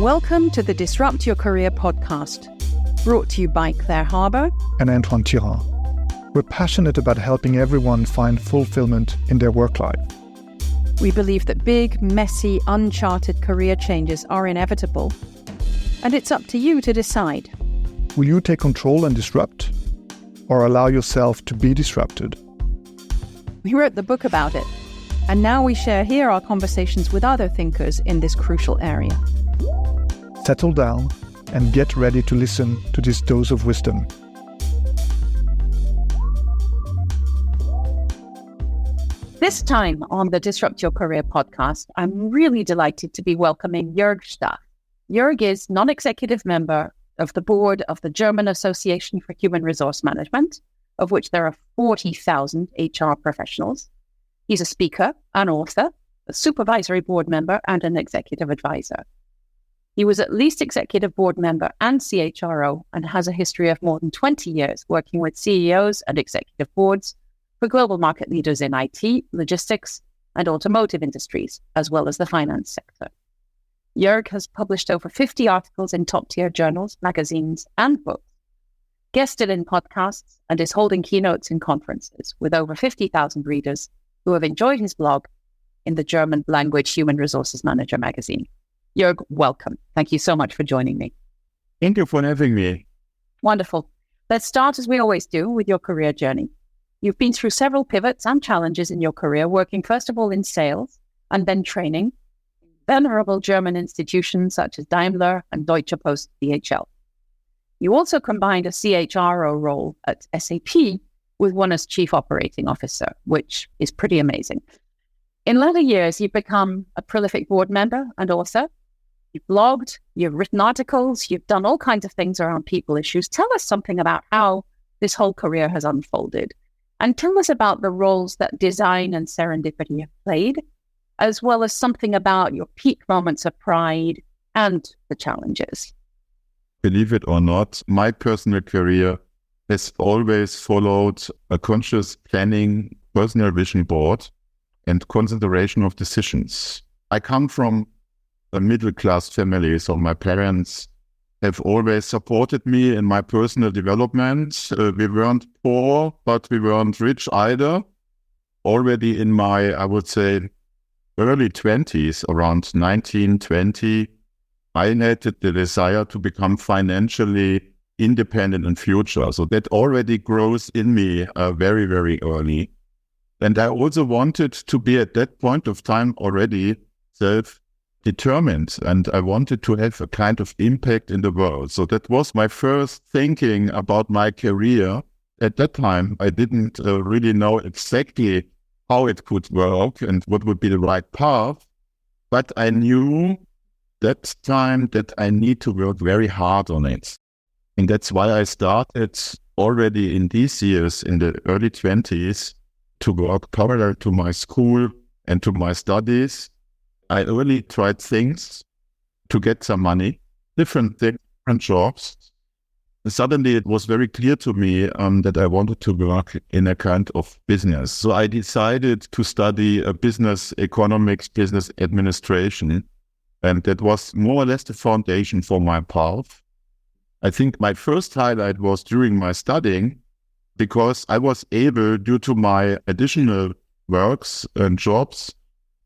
Welcome to the Disrupt Your Career podcast, brought to you by Claire Harbour and Antoine Tirant. We're passionate about helping everyone find fulfillment in their work life. We believe that big, messy, uncharted career changes are inevitable, and it's up to you to decide. Will you take control and disrupt, or allow yourself to be disrupted? We wrote the book about it, and now we share here our conversations with other thinkers in this crucial area. Settle down and get ready to listen to this dose of wisdom. This time on the Disrupt Your Career podcast, I'm really delighted to be welcoming Joerg Staff. Joerg is non-executive member of the board of the German Association for Human Resource Management, of which there are 40,000 HR professionals. He's a speaker, an author, a supervisory board member, and an executive advisor. He was at least executive board member and CHRO and has a history of more than 20 years working with CEOs and executive boards for global market leaders in IT, logistics, and automotive industries, as well as the finance sector. Joerg has published over 50 articles in top-tier journals, magazines, and books, guested in podcasts, and is holding keynotes in conferences with over 50,000 readers who have enjoyed his blog in the German language Human Resources Manager magazine. Joerg, welcome. Thank you so much for joining me. Thank you for having me. Wonderful. Let's start, as we always do, with your career journey. You've been through several pivots and challenges in your career, working first of all in sales and then training in venerable German institutions such as Daimler and Deutsche Post DHL. You also combined a CHRO role at SAP with one as Chief Operating Officer, which is pretty amazing. In later years, you've become a prolific board member and author. You've blogged, you've written articles, you've done all kinds of things around people issues. Tell us something about how this whole career has unfolded. And tell us about the roles that design and serendipity have played, as well as something about your peak moments of pride and the challenges. Believe it or not, my personal career has always followed a conscious planning, personal vision board, and consideration of decisions. I come from a middle-class family, so my parents have always supported me in my personal development. We weren't poor, but we weren't rich either. Already in my, I would say, early 20s, around 19, 20, I had the desire to become financially independent in future. So that already grows in me very, very early. And I also wanted to be at that point of time already self-determined, and I wanted to have a kind of impact in the world. So that was my first thinking about my career. At that time, I didn't really know exactly how it could work and what would be the right path, but I knew that time that I need to work very hard on it. And that's why I started already in these years, in the early 20s, to work parallel to my school and to my studies. I early tried things to get some money, different things, different jobs. Suddenly it was very clear to me that I wanted to work in a kind of business. So I decided to study business economics, business administration, and that was more or less the foundation for my path. I think my first highlight was during my studying, because I was able, due to my additional works and jobs,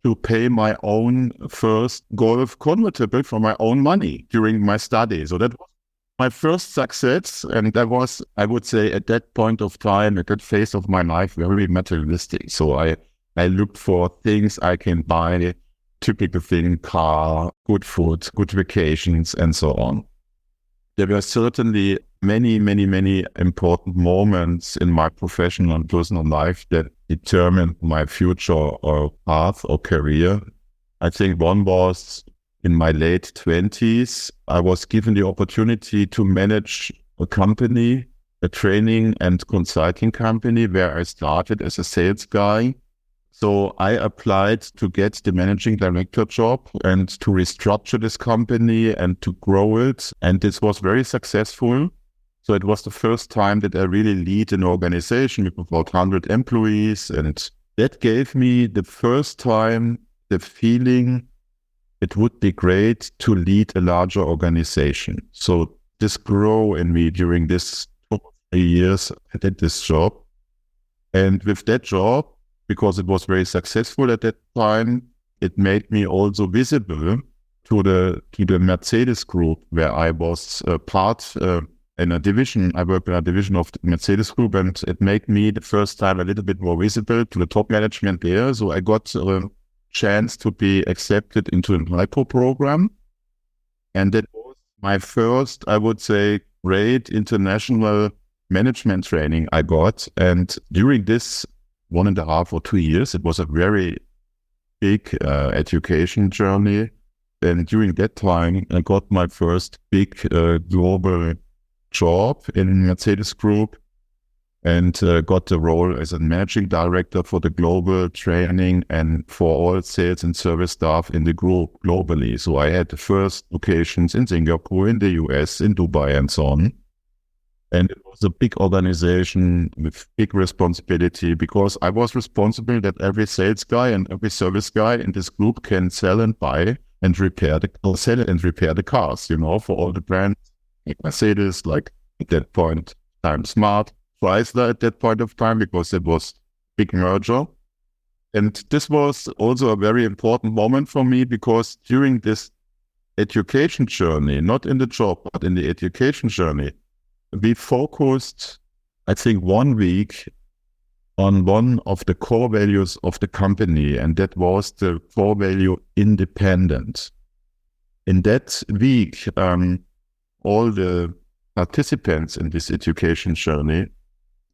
to pay my own first Golf convertible from my own money during my study. So that was my first success. And that was, I would say, at that point of time, at that phase of my life, very materialistic. So I looked for things I can buy, typical thing, car, good food, good vacations, and so on. There were certainly many important moments in my professional and personal life that determined my future or path or career. I think one was in my late 20s. I was given the opportunity to manage a company, a training and consulting company, where I started as a sales guy. So I applied to get the managing director job and to restructure this company and to grow it. And this was very successful. So it was the first time that I really lead an organization with about 100 employees. And that gave me the first time the feeling it would be great to lead a larger organization. So this grew in me during this 2 or 3 years I did this job. And with that job, because it was very successful at that time, it made me also visible to the Mercedes group, where I was part in a division. I worked in a division of the Mercedes group, and it made me the first time a little bit more visible to the top management there. So I got a chance to be accepted into a hypo program. And that was my first, I would say, great international management training I got. And during this 1.5 or 2 years, it was a very big education journey. And during that time, I got my first big global job in Mercedes Group, and got the role as a managing director for the global training and for all sales and service staff in the group globally. So I had the first locations in Singapore, in the US, in Dubai, and so on. And it was a big organization with big responsibility, because I was responsible that every sales guy and every service guy in this group can sell and buy and repair the cars, for all the brands, like Mercedes, like at that point time Smart, Chrysler at that point of time, because it was big merger. And this was also a very important moment for me, because during this education journey, not in the job, but in the education journey, we focused, I think, 1 week on one of the core values of the company, and that was the core value independent. In that week, all the participants in this education journey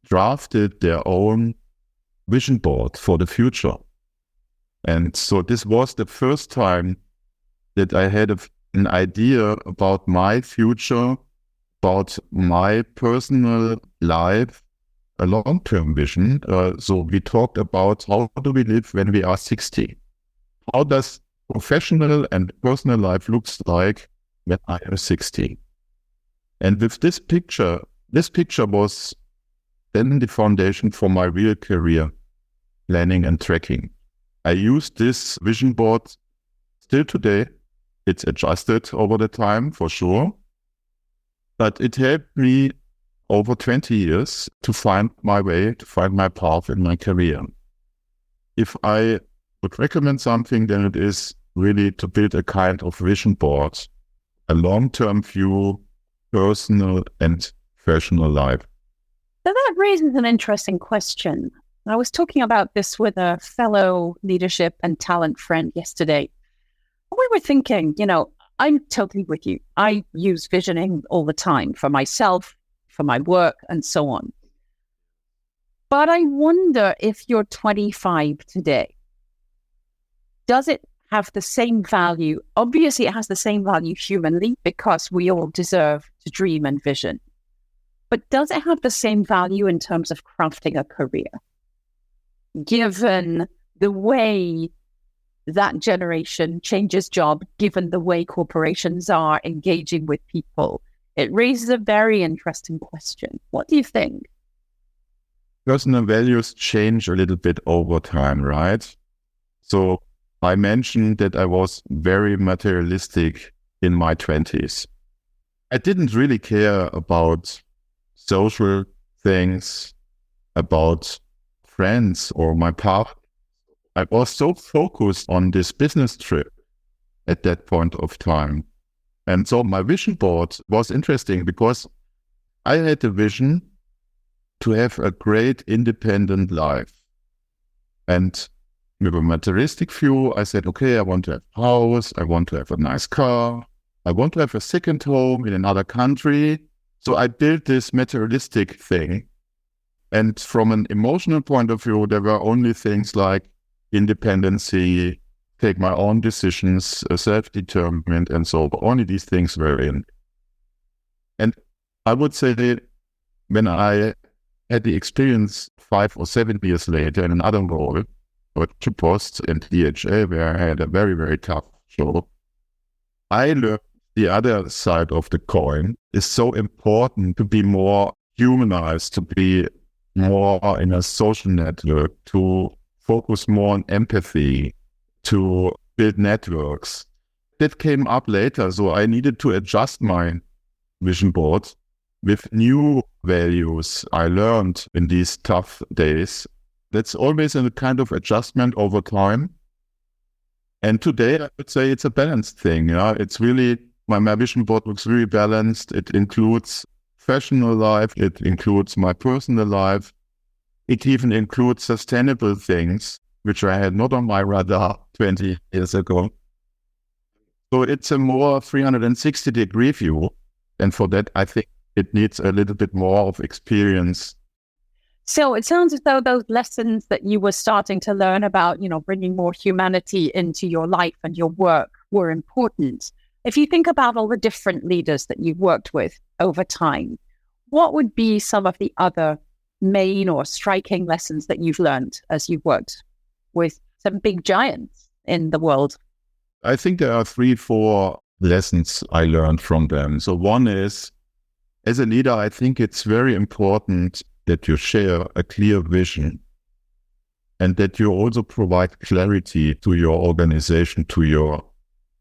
drafted their own vision board for the future. And so this was the first time that I had an idea about my future, about my personal life, a long-term vision. So we talked about how do we live when we are 60? How does professional and personal life looks like when I am 60? And with this picture was then the foundation for my real career planning and tracking. I use this vision board still today. It's adjusted over the time for sure, but it helped me over 20 years to find my way, to find my path in my career. If I would recommend something, then it is really to build a kind of vision board, a long-term view, personal and professional life. So that raises an interesting question. I was talking about this with a fellow leadership and talent friend yesterday. We were thinking, I'm totally with you. I use visioning all the time for myself, for my work, and so on. But I wonder if you're 25 today, does it have the same value? Obviously, it has the same value humanly, because we all deserve to dream and vision. But does it have the same value in terms of crafting a career? Given the way that generation changes job, given the way corporations are engaging with people, it raises a very interesting question. What do you think? Personal values change a little bit over time, right? So I mentioned that I was very materialistic in my 20s. I didn't really care about social things, about friends or my path. I was so focused on this business trip at that point of time. And so my vision board was interesting, because I had a vision to have a great independent life. And with a materialistic view, I said, okay, I want to have a house, I want to have a nice car, I want to have a second home in another country. So I built this materialistic thing. And from an emotional point of view, there were only things like independency, take my own decisions, self-determined, and so only these things were in. And I would say that when I had the experience 5 or 7 years later in another role, Deutsche Post and DHL, where I had a very, very tough job, I learned the other side of the coin is so important to be more humanized, to be more in a social network, to focus more on empathy, to build networks. that came up later. So I needed to adjust my vision board with new values I learned in these tough days. That's always a kind of adjustment over time. And today I would say it's a balanced thing. Yeah, it's really, my vision board looks really balanced. It includes professional life. It includes my personal life. It even includes sustainable things, which I had not on my radar 20 years ago. So it's a more 360-degree view. And for that, I think it needs a little bit more of experience. So it sounds as though those lessons that you were starting to learn about, bringing more humanity into your life and your work were important. If you think about all the different leaders that you've worked with over time, what would be some of the other main or striking lessons that you've learned as you've worked with some big giants in the world? I think there are 3-4 lessons I learned from them. So one is, as a leader, I think it's very important that you share a clear vision and that you also provide clarity to your organization, to your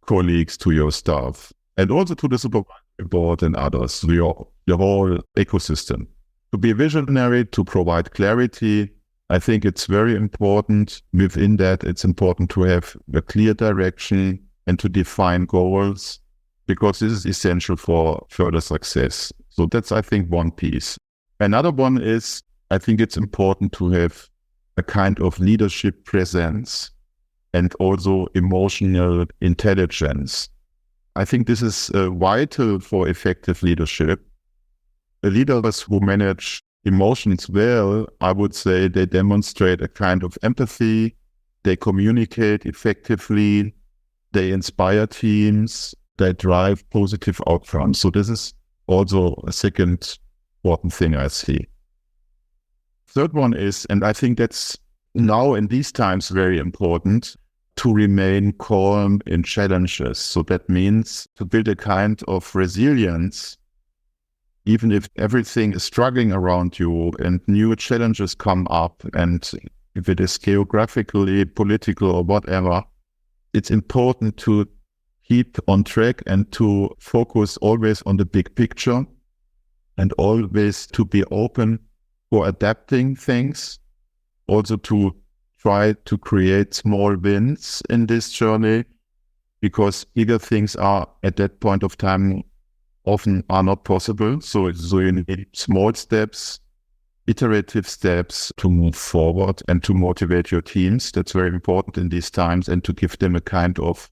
colleagues, to your staff, and also to the supervisory board and others, to your whole ecosystem. To be visionary, to provide clarity, I think it's very important. Within that, it's important to have a clear direction and to define goals, because this is essential for further success. So that's, I think, one piece. Another one is, I think it's important to have a kind of leadership presence and also emotional intelligence. I think this is vital for effective leadership. The leaders who manage emotions well, I would say they demonstrate a kind of empathy, they communicate effectively, they inspire teams, they drive positive outcomes. So this is also a second important thing I see. Third one is, and I think that's now in these times very important, to remain calm in challenges. So that means to build a kind of resilience, even if everything is struggling around you and new challenges come up, and if it is geographically, political or whatever, it's important to keep on track and to focus always on the big picture and always to be open for adapting things, also to try to create small wins in this journey, because bigger things are at that point of time often are not possible. So you need small steps, iterative steps to move forward and to motivate your teams. That's very important in these times, and to give them a kind of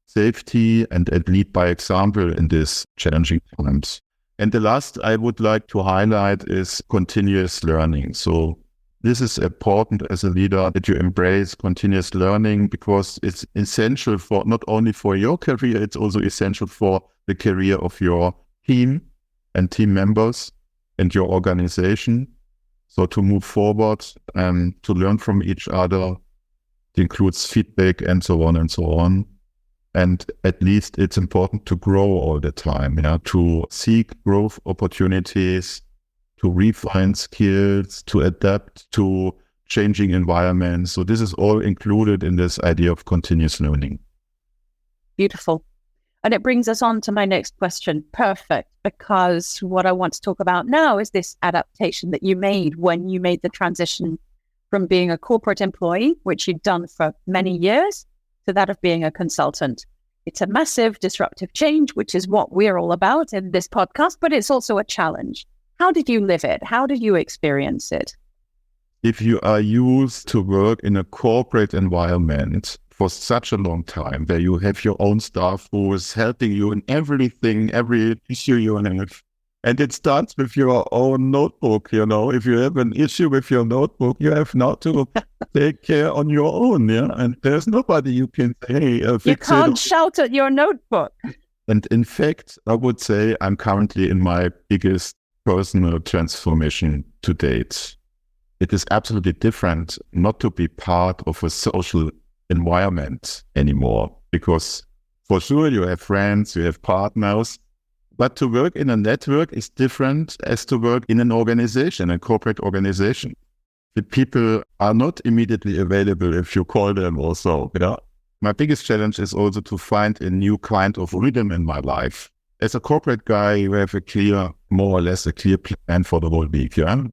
safety and lead by example in these challenging times. And the last I would like to highlight is continuous learning. So this is important as a leader, that you embrace continuous learning, because it's essential for not only for your career, it's also essential for the career of your team and team members and your organization. So to move forward and to learn from each other, it includes feedback and so on and so on. And at least it's important to grow all the time, to seek growth opportunities, to refine skills, to adapt to changing environments. So this is all included in this idea of continuous learning. Beautiful. And it brings us on to my next question. Perfect. Because what I want to talk about now is this adaptation that you made when you made the transition from being a corporate employee, which you'd done for many years, to that of being a consultant. It's a massive disruptive change, which is what we're all about in this podcast, but it's also a challenge. How did you live it? How did you experience it? If you are used to work in a corporate environment for such a long time, where you have your own staff who is helping you in everything, every issue you have, and it starts with your own notebook, if you have an issue with your notebook, you have now to take care on your own, and there's nobody you can say, hey, you can't shout at your notebook. And in fact, I would say I'm currently in my biggest personal transformation to date. It is absolutely different not to be part of a social environment anymore, because for sure you have friends, you have partners, but to work in a network is different as to work in an organization, a corporate organization. The people are not immediately available if you call them or so. my biggest challenge is also to find a new kind of rhythm in my life. As a corporate guy, you have more or less a clear plan for the whole week. Yeah?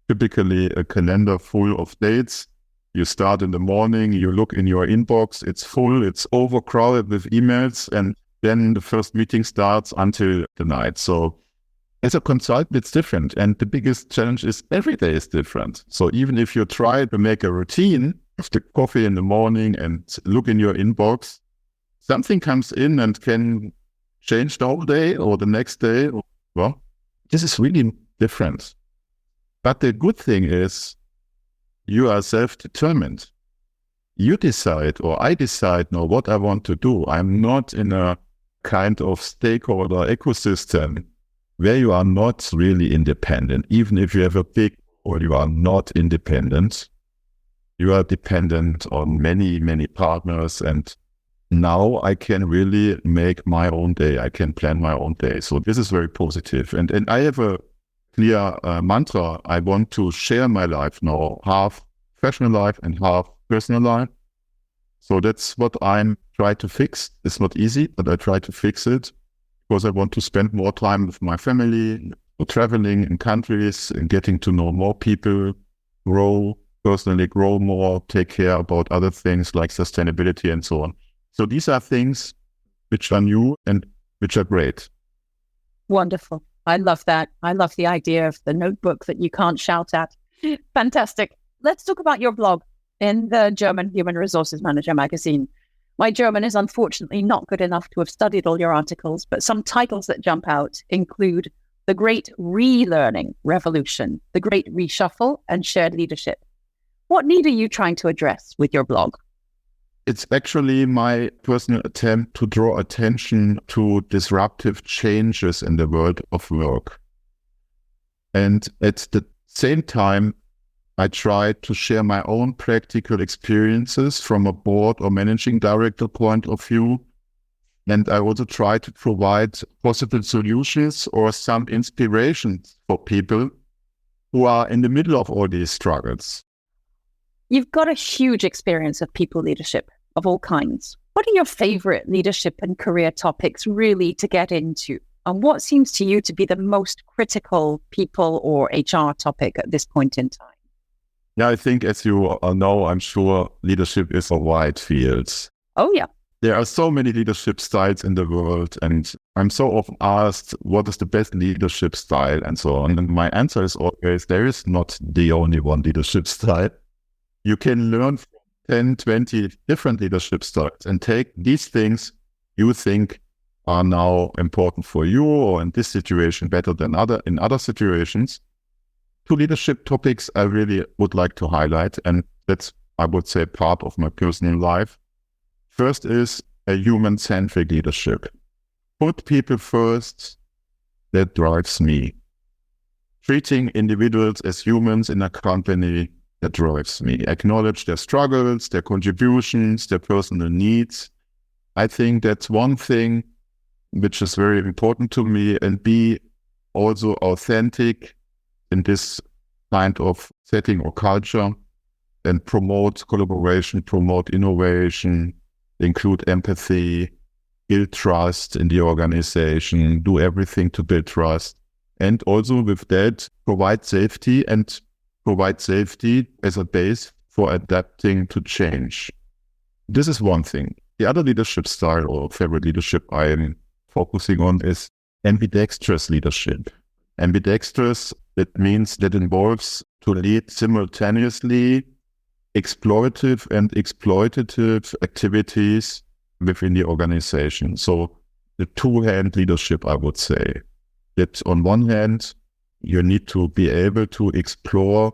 Typically a calendar full of dates. You start in the morning, you look in your inbox, it's full, it's overcrowded with emails, and then the first meeting starts until the night. So as a consultant, it's different. And the biggest challenge is every day is different. So even if you try to make a routine of the coffee in the morning and look in your inbox, something comes in and can change the whole day or the next day. Well, this is really different. But the good thing is you are self-determined. You decide, or I decide now what I want to do. I'm not in a kind of stakeholder ecosystem where you are not really independent. Even if you have a big, or you are not independent, you are dependent on many, many partners. And now I can really make my own day. I can plan my own day. So this is very positive. And I have a clear mantra. I want to share my life now, half professional life and half personal life. So that's what I'm trying to fix. It's not easy, but I try to fix it because I want to spend more time with my family, traveling in countries and getting to know more people, personally grow more, take care about other things like sustainability and so on. So these are things which are new and which are great. Wonderful. I love that. I love the idea of the notebook that you can't shout at. Fantastic. Let's talk about your blog in the German Human Resources Manager magazine. My German is unfortunately not good enough to have studied all your articles, but some titles that jump out include The Great Relearning Revolution, The Great Reshuffle, and Shared Leadership. What need are you trying to address with your blog? It's actually my personal attempt to draw attention to disruptive changes in the world of work. And at the same time, I try to share my own practical experiences from a board or managing director point of view. And I also try to provide possible solutions or some inspirations for people who are in the middle of all these struggles. You've got a huge experience of people leadership of all kinds. What are your favorite leadership and career topics really to get into? And what seems to you to be the most critical people or HR topic at this point in time? Yeah, I think as you all know, I'm sure leadership is a wide field. Oh, yeah. There are so many leadership styles in the world, and I'm so often asked, what is the best leadership style and so on. And my answer is always, there is not the only one leadership style. You can learn from 10, 20 different leadership styles and take these things you think are now important for you or in this situation better than in other situations. Two leadership topics I really would like to highlight, and that's, I would say, part of my personal life. First is a human-centric leadership. Put people first, that drives me. Treating individuals as humans in a company, that drives me. Acknowledge their struggles, their contributions, their personal needs. I think that's one thing which is very important to me, and be also authentic in this kind of setting or culture, and promote collaboration, promote innovation, include empathy, build trust in the organization, do everything to build trust. And also with that, provide safety as a base for adapting to change. This is one thing. The other leadership style or favorite leadership I am focusing on is ambidextrous leadership. Ambidextrous, that means that involves to lead simultaneously explorative and exploitative activities within the organization. So the two-hand leadership, I would say, that on one hand, you need to be able to explore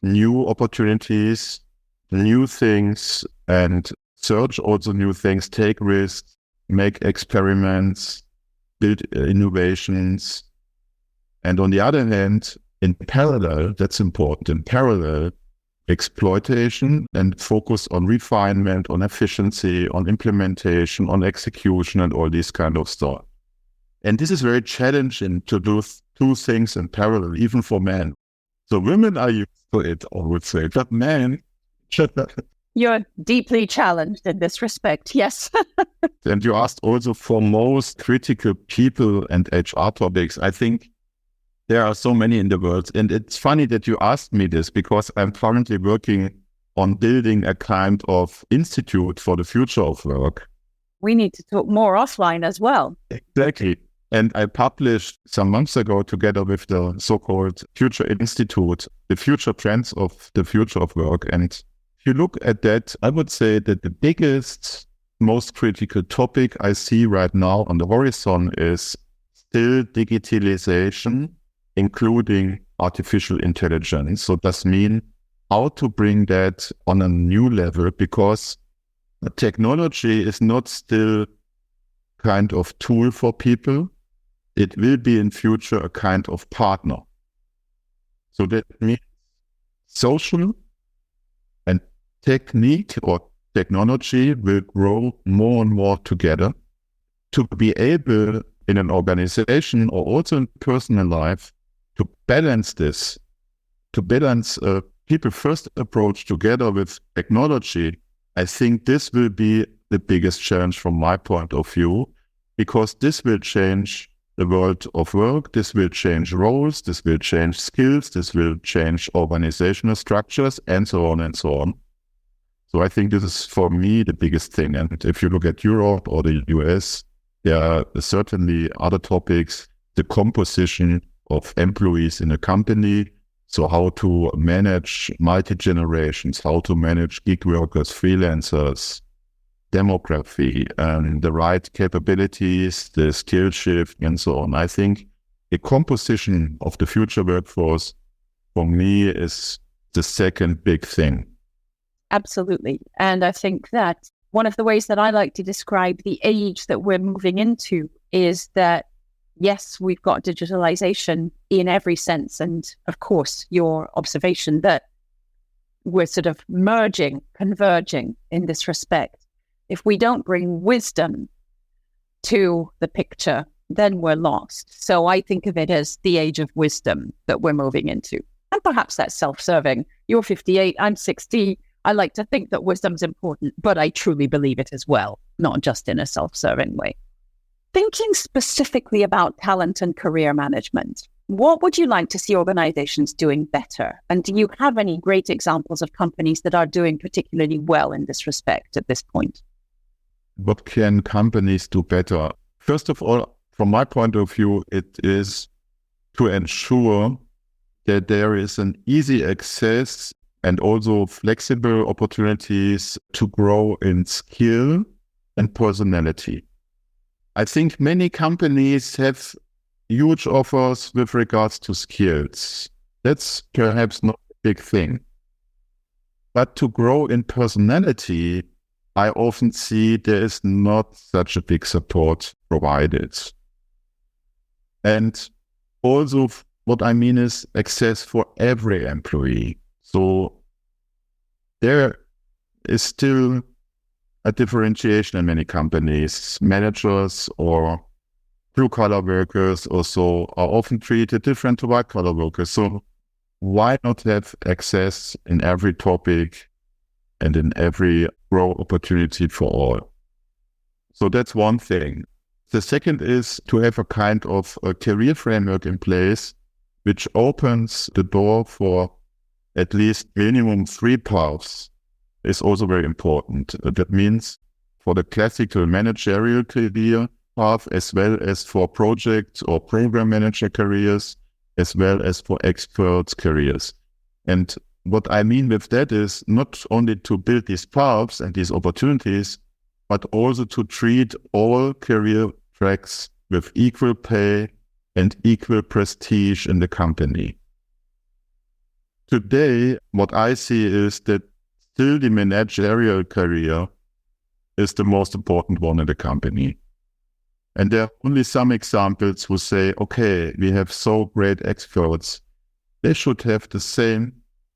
new opportunities, new things, and search also new things, take risks, make experiments, build innovations. And on the other hand, in parallel, that's important, in parallel, exploitation and focus on refinement, on efficiency, on implementation, on execution, and all this kind of stuff. And this is very challenging to do two things in parallel, even for men. So women are used to it, I would say, but men, You're deeply challenged in this respect, yes. And you asked also for most critical people and HR topics. I think there are so many in the world. And it's funny that you asked me this because I'm currently working on building a kind of institute for the future of work. We need to talk more offline as well. Exactly. And I published some months ago together with the so-called Future Institute, the future trends of the future of work. And if you look at that, I would say that the biggest, most critical topic I see right now on the horizon is still digitalization, including artificial intelligence. So that means how to bring that on a new level, because technology is not still kind of tool for people. It will be in future a kind of partner. So that means social and technique or technology will grow more and more together to be able in an organization or also in personal life to balance this, to balance a people first approach together with technology. I think this will be the biggest challenge from my point of view, because this will change the world of work, this will change roles, this will change skills, this will change organizational structures, and so on and so on. So I think this is for me the biggest thing. And if you look at Europe or the US, there are certainly other topics, the composition of employees in a company. So how to manage multi-generations, how to manage gig workers, freelancers, demography, and the right capabilities, the skill shift, and so on. I think the composition of the future workforce, for me, is the second big thing. Absolutely. And I think that one of the ways that I like to describe the age that we're moving into is that, yes, we've got digitalization in every sense. And of course, your observation that we're sort of merging, converging in this respect. If we don't bring wisdom to the picture, then we're lost. So I think of it as the age of wisdom that we're moving into. And perhaps that's self-serving. You're 58, I'm 60. I like to think that wisdom's important, but I truly believe it as well, not just in a self-serving way. Thinking specifically about talent and career management, what would you like to see organizations doing better? And do you have any great examples of companies that are doing particularly well in this respect at this point? What can companies do better? First of all, from my point of view, it is to ensure that there is an easy access and also flexible opportunities to grow in skill and personality. I think many companies have huge offers with regards to skills. That's perhaps not a big thing. But to grow in personality, I often see there is not such a big support provided. And also what I mean is access for every employee. So there is still a differentiation in many companies. Managers or blue-collar workers also are often treated different to white-collar workers. So why not have access in every topic and in every growth opportunity for all? So that's one thing. The second is to have a kind of a career framework in place which opens the door for at least minimum 3 paths is also very important. That means for the classical managerial career path, as well as for project or program manager careers, as well as for experts careers. And what I mean with that is not only to build these paths and these opportunities, but also to treat all career tracks with equal pay and equal prestige in the company. Today, what I see is that still the managerial career is the most important one in the company. And there are only some examples who say, okay, we have so great experts. They should have the same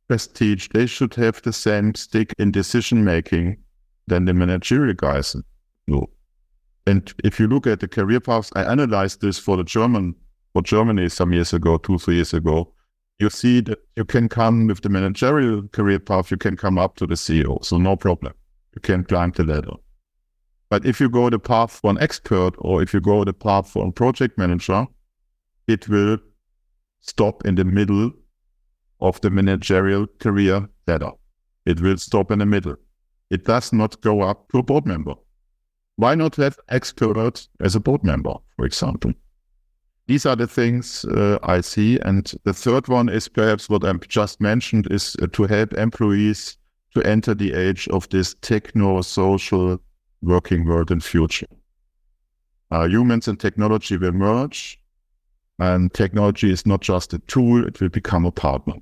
prestige. They should have the same stick in decision-making than the managerial guys do. And if you look at the career paths, I analyzed this for Germany some years ago, 2-3 years ago. you see that you can come with the managerial career path, you can come up to the CEO, so no problem. You can climb the ladder. But if you go the path for an expert or if you go the path for a project manager, it will stop in the middle of the managerial career ladder. It will stop in the middle. It does not go up to a board member. Why not have expert as a board member, for example? These are the things I see. And the third one is perhaps what I just mentioned is to help employees to enter the age of this techno-social working world in future. Humans and technology will merge, and technology is not just a tool, it will become a partner.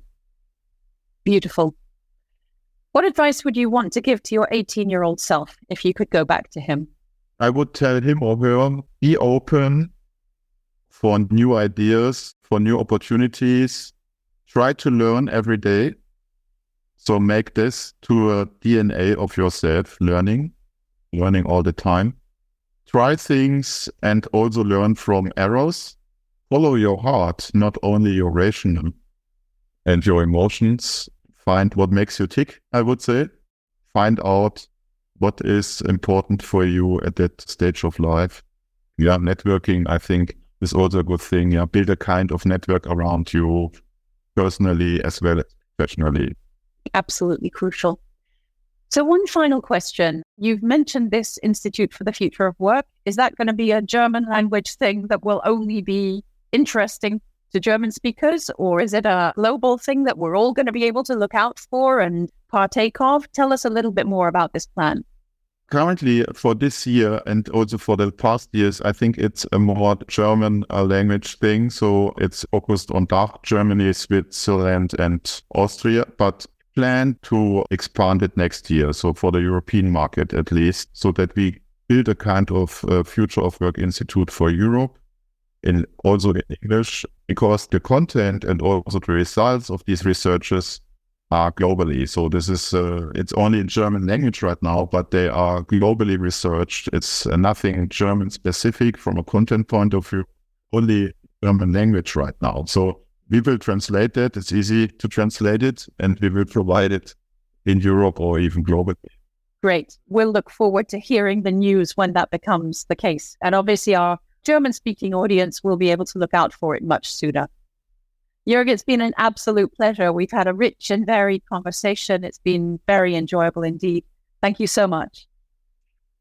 Beautiful. What advice would you want to give to your 18-year-old self if you could go back to him? I would tell him or her, be open for new ideas, for new opportunities. Try to learn every day. So make this to a DNA of yourself, learning all the time. Try things and also learn from errors. Follow your heart, not only your rational and your emotions. Find what makes you tick, I would say. Find out what is important for you at that stage of life. Yeah, networking, I think, is also a good thing. Yeah, build a kind of network around you personally as well as professionally. Absolutely crucial. So one final question. You've mentioned this Institute for the Future of Work. Is that going to be a German language thing that will only be interesting to German speakers, or is it a global thing that we're all going to be able to look out for and partake of? Tell us a little bit more about this plan. Currently, for this year and also for the past years, I think it's a more German language thing. So it's focused on DACH, Germany, Switzerland, and Austria, but plan to expand it next year. So for the European market, at least, so that we build a kind of Future of Work Institute for Europe, and also in English, because the content and also the results of these researches are globally. So this is, it's only in German language right now, but they are globally researched. It's nothing German specific from a content point of view, only German language right now. So we will translate that. It's easy to translate it, and we will provide it in Europe or even globally. Great. We'll look forward to hearing the news when that becomes the case. And obviously our German-speaking audience will be able to look out for it much sooner. Joerg, it's been an absolute pleasure. We've had a rich and varied conversation. It's been very enjoyable indeed. Thank you so much.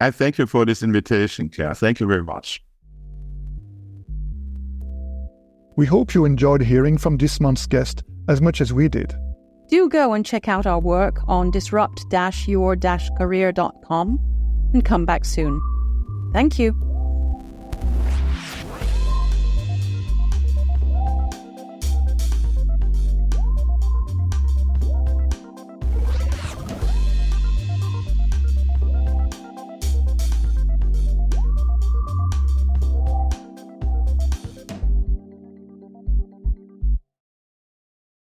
I thank you for this invitation, Claire. Thank you very much. We hope you enjoyed hearing from this month's guest as much as we did. Do go and check out our work on disrupt-your-career.com and come back soon. Thank you.